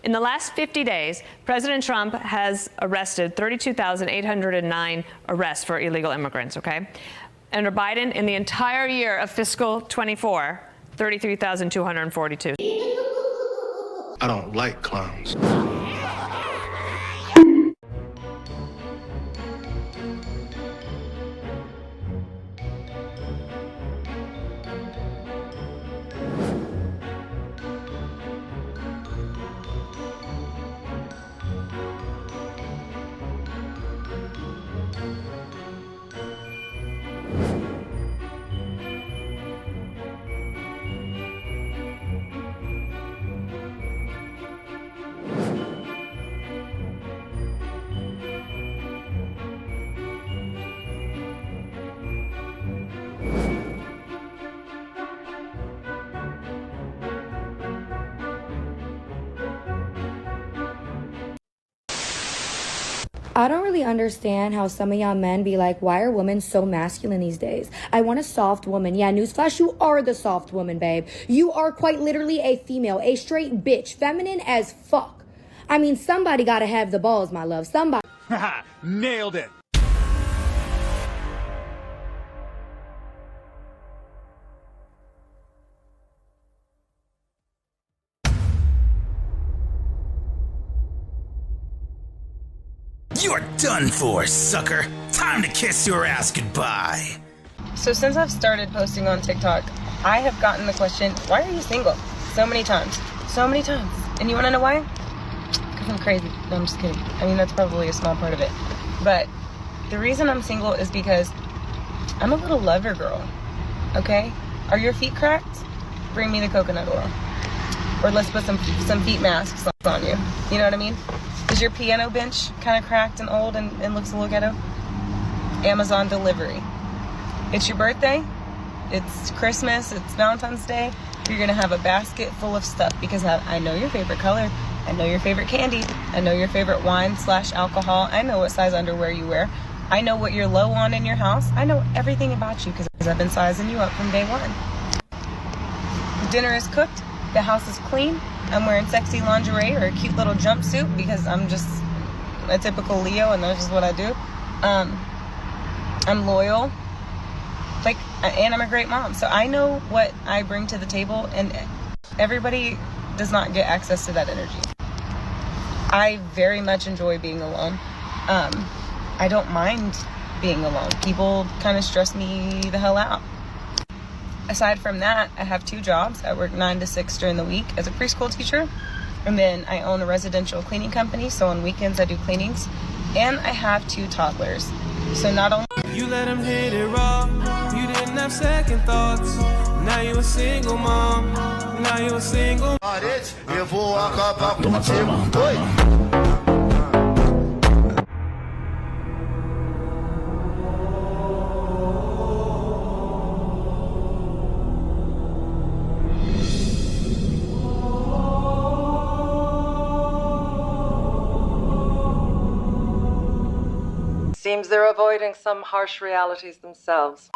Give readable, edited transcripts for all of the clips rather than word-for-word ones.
In the last 50 days, President Trump has arrested 32,809 arrests for illegal immigrants, okay? Under Biden, in the entire year of fiscal 24, 33,242. I don't like clowns. I don't really understand how some of y'all men be like, why are women so masculine these days? I want a soft woman. Yeah, newsflash, you are the soft woman, babe. You are quite literally a female, a straight bitch, feminine as fuck. I mean, somebody gotta have the balls, my love. Somebody. Nailed it. You're done for, sucker. Time to kiss your ass goodbye. So since I've started posting on TikTok, I have gotten the question, why are you single? So many times. So many times. And you want to know why? Because I'm crazy. No, I'm just kidding. I mean, that's probably a small part of it. But the reason I'm single is because I'm a little lover girl. Okay? Are your feet cracked? Bring me the coconut oil. Or let's put some feet masks on you. You know what I mean? Is your piano bench kind of cracked and old and looks a little ghetto? Amazon delivery. It's your birthday. It's Christmas. It's Valentine's Day. You're going to have a basket full of stuff because I know your favorite color. I know your favorite candy. I know your favorite wine/alcohol. I know what size underwear you wear. I know what you're low on in your house. I know everything about you because I've been sizing you up from day one. Dinner is cooked. The house is clean. I'm wearing sexy lingerie or a cute little jumpsuit because I'm just a typical Leo and that's just what I do. I'm loyal, and I'm a great mom. So I know what I bring to the table, and everybody does not get access to that energy. I very much enjoy being alone. I don't mind being alone. People kind of stress me the hell out. Aside from that, I have 2 jobs. I work 9 to 6 during the week as a preschool teacher. And then I own a residential cleaning company. So on weekends I do cleanings. And I have 2 toddlers. So not only... You let him hit it raw. You didn't have second thoughts. Now you a single mom. Now you a single... Eu vou acabar contigo. Seems they're avoiding some harsh realities themselves.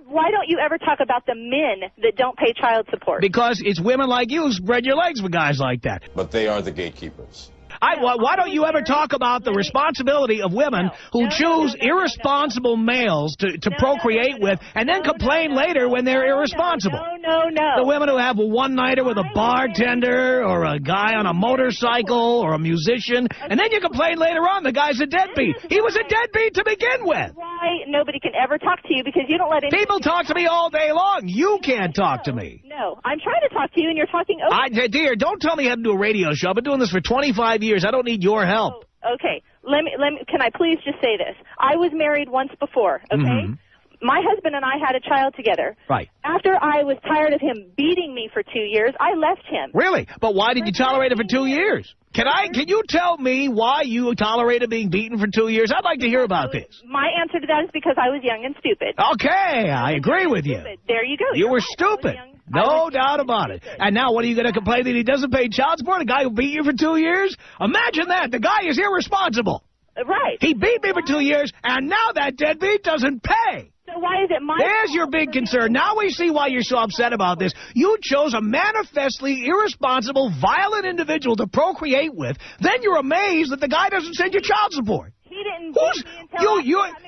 Why don't you ever talk about the men that don't pay child support? Because it's women like you who spread your legs for guys like that. But they are the gatekeepers. Why don't you ever talk about the responsibility of women who choose irresponsible males to procreate with and then complain later when they're irresponsible? No. The women who have a one-nighter with a bartender or a guy on a motorcycle or a musician, and then you complain later on the guy's a deadbeat. He was a deadbeat to begin with. Why nobody can ever talk to you because you don't let any... People talk to me all day long. You can't talk to me. No, I'm trying to talk to you and you're talking over... Dear, don't tell me how to do a radio show. I've been doing this for 25 years. I don't need your help. Oh, okay. Let me. Can I please just say this? I was married once before, okay? Mm-hmm. My husband and I had a child together. Right. After I was tired of him beating me for 2 years, I left him. Really? But why did you tolerate it for 2 years? Can you tell me why you tolerated being beaten for 2 years? I'd like to hear about this. My answer to that is because I was young and stupid. Okay, I agree with you. There you go. You were stupid. No doubt about it. And now what are you going to complain that he doesn't pay child support? A guy who beat you for 2 years? Imagine that. The guy is irresponsible. Right. He beat me for 2 years, and now that deadbeat doesn't pay. So why is it my There's fault your big for concern. Now we see why you're so upset about this. You chose a manifestly irresponsible, violent individual to procreate with. Then you're amazed that the guy doesn't send you child support. He didn't beat me until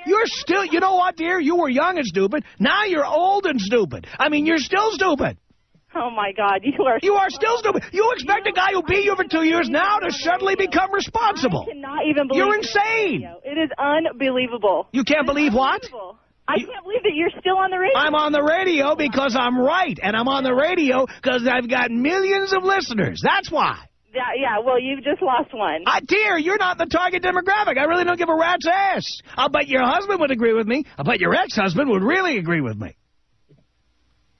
You're still, you know what, dear? You were young and stupid. Now you're old and stupid. I mean, you're still stupid. Oh, my God. You are still stupid. You expect a guy who beat you for 2 years now to suddenly become responsible. I cannot even believe You're insane. It is unbelievable. You can't believe what? I can't believe that you're still on the radio. I'm on the radio because I'm right, and I'm on the radio because I've got millions of listeners. That's why. Yeah, well, you've just lost one. Dear, you're not the target demographic. I really don't give a rat's ass. I'll bet your husband would agree with me. I'll bet your ex-husband would really agree with me.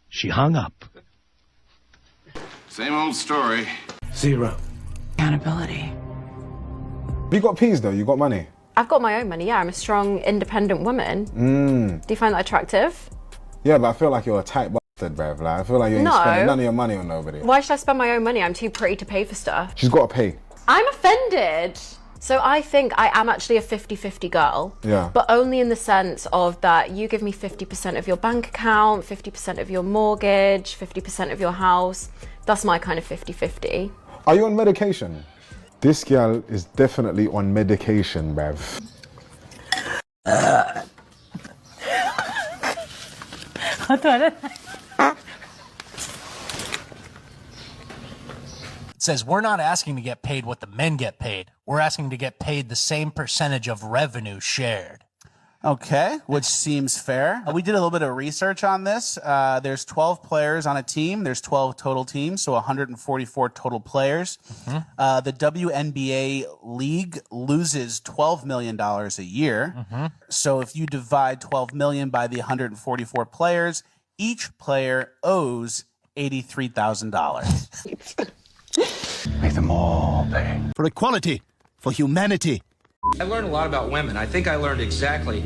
She hung up. Same old story. 0. Accountability. You got peas, though. You got money. I've got my own money, yeah. I'm a strong, independent woman. Do you find that attractive? Yeah, but I feel like you're a tight bastard, bruv. Like, I feel like you ain't spending none of your money on nobody. Why should I spend my own money? I'm too pretty to pay for stuff. She's got to pay. I'm offended. So I think I am actually a 50-50 girl. Yeah. But only in the sense of that you give me 50% of your bank account, 50% of your mortgage, 50% of your house. That's my kind of 50-50. Are you on medication? This girl is definitely on medication, bruv. It says we're not asking to get paid what the men get paid. We're asking to get paid the same percentage of revenue shared. Okay, which seems fair. We did a little bit of research on this. There's 12 players on a team. There's 12 total teams, so 144 total players. The WNBA league loses $12 million a year. So if you divide 12 million by the 144 players, each player owes $83,000. Make them all pay. For equality, for humanity. I learned a lot about women. I think I learned exactly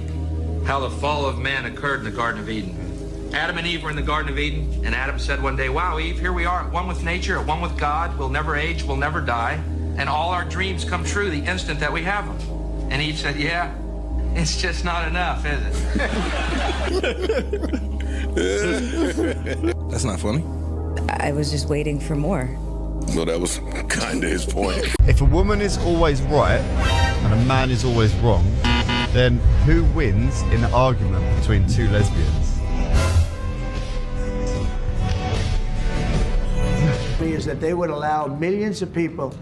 how the fall of man occurred in the Garden of Eden. Adam and Eve were in the Garden of Eden, and Adam said one day, wow, Eve, here we are, at one with nature, at one with God. We'll never age, we'll never die, and all our dreams come true the instant that we have them. And Eve said, yeah, it's just not enough, is it? That's not funny. I was just waiting for more. Well, that was kind of his point. If a woman is always right and a man is always wrong, then who wins in an argument between two lesbians? Is that they would allow millions of people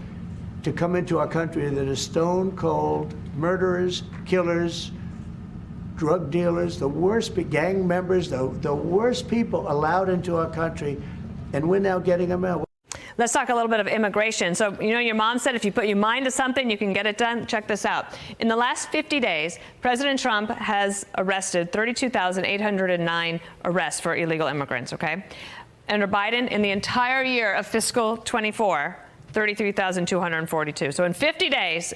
to come into our country that are stone cold murderers, killers, drug dealers, the worst gang members, the worst people allowed into our country, and we're now getting them out. Let's talk a little bit of immigration. So, you know, your mom said if you put your mind to something, you can get it done. Check this out. In the last 50 days, President Trump has arrested 32,809 arrests for illegal immigrants, okay? Under Biden, in the entire year of fiscal 24, 33,242. So in 50 days,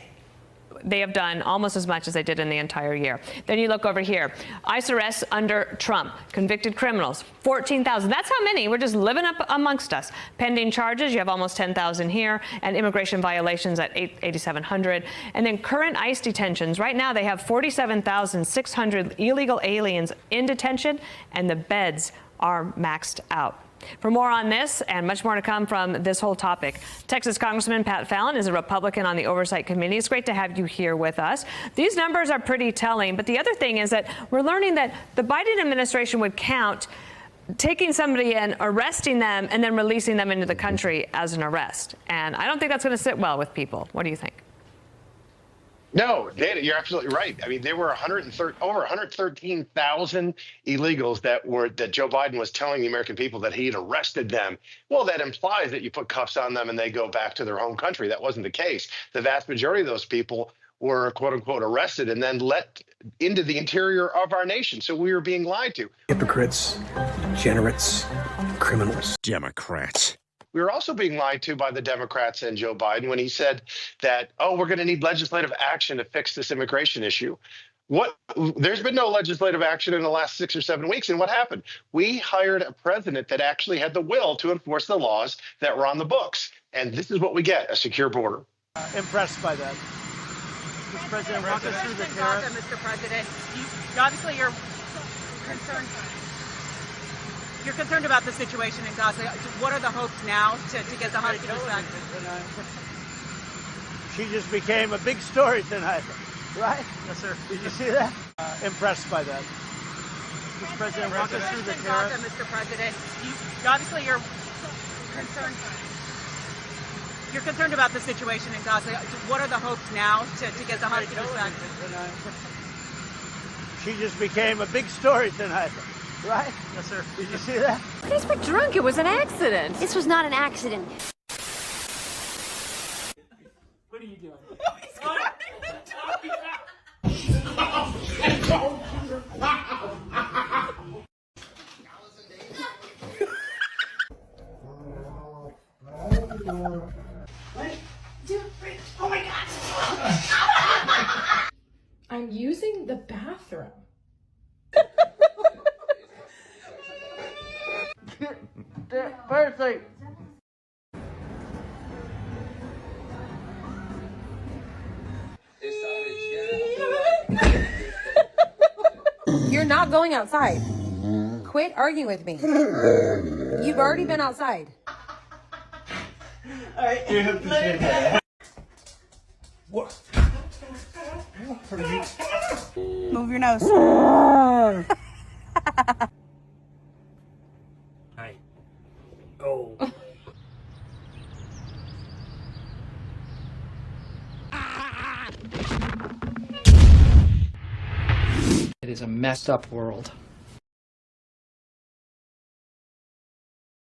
they have done almost as much as they did in the entire year. Then you look over here. ICE arrests under Trump. Convicted criminals, 14,000. That's how many. We're just living up amongst us. Pending charges, you have almost 10,000 here. And immigration violations at 8,700. And then current ICE detentions. Right now, they have 47,600 illegal aliens in detention, and the beds are maxed out. For more on this and much more to come from this whole topic, Texas Congressman Pat Fallon is a Republican on the Oversight Committee. It's great to have you here with us. These numbers are pretty telling, but the other thing is that we're learning that the Biden administration would count taking somebody in, arresting them, and then releasing them into the country as an arrest. And I don't think that's going to sit well with people. What do you think? No, Dana, you're absolutely right. I mean, there were over 113,000 illegals that Joe Biden was telling the American people that he had arrested them. Well, that implies that you put cuffs on them and they go back to their home country. That wasn't the case. The vast majority of those people were, quote unquote, arrested and then let into the interior of our nation. So we were being lied to. Hypocrites, degenerates, criminals. Democrats. We were also being lied to by the Democrats and Joe Biden when he said that, oh, we're going to need legislative action to fix this immigration issue. There's been no legislative action in the last 6 or 7 weeks. And what happened? We hired a president that actually had the will to enforce the laws that were on the books. And this is what we get, a secure border. Impressed by that. Mr. President, walk us through the tariff. Mr. President, obviously you're concerned. You're concerned about the situation in Gaza. What are the hopes now to get the hostages back? She just became a big story tonight, right? Yes, sir. Did you see that? Impressed by that. Mr. President, walk us through the tariff. Mr. President, obviously you're concerned. You're concerned about the situation in Gaza. What are the hopes now to get the hostages back? She just became a big story tonight, right? Yes, sir. Did you see that? You guys were drunk. It was an accident. This was not an accident. What are you doing? Oh my God! I'm using the bathroom. Perfect. You're not going outside. Quit arguing with me. You've already been outside. All right. You have to say that. What? Move your nose. Hey. Go. It is a messed up world.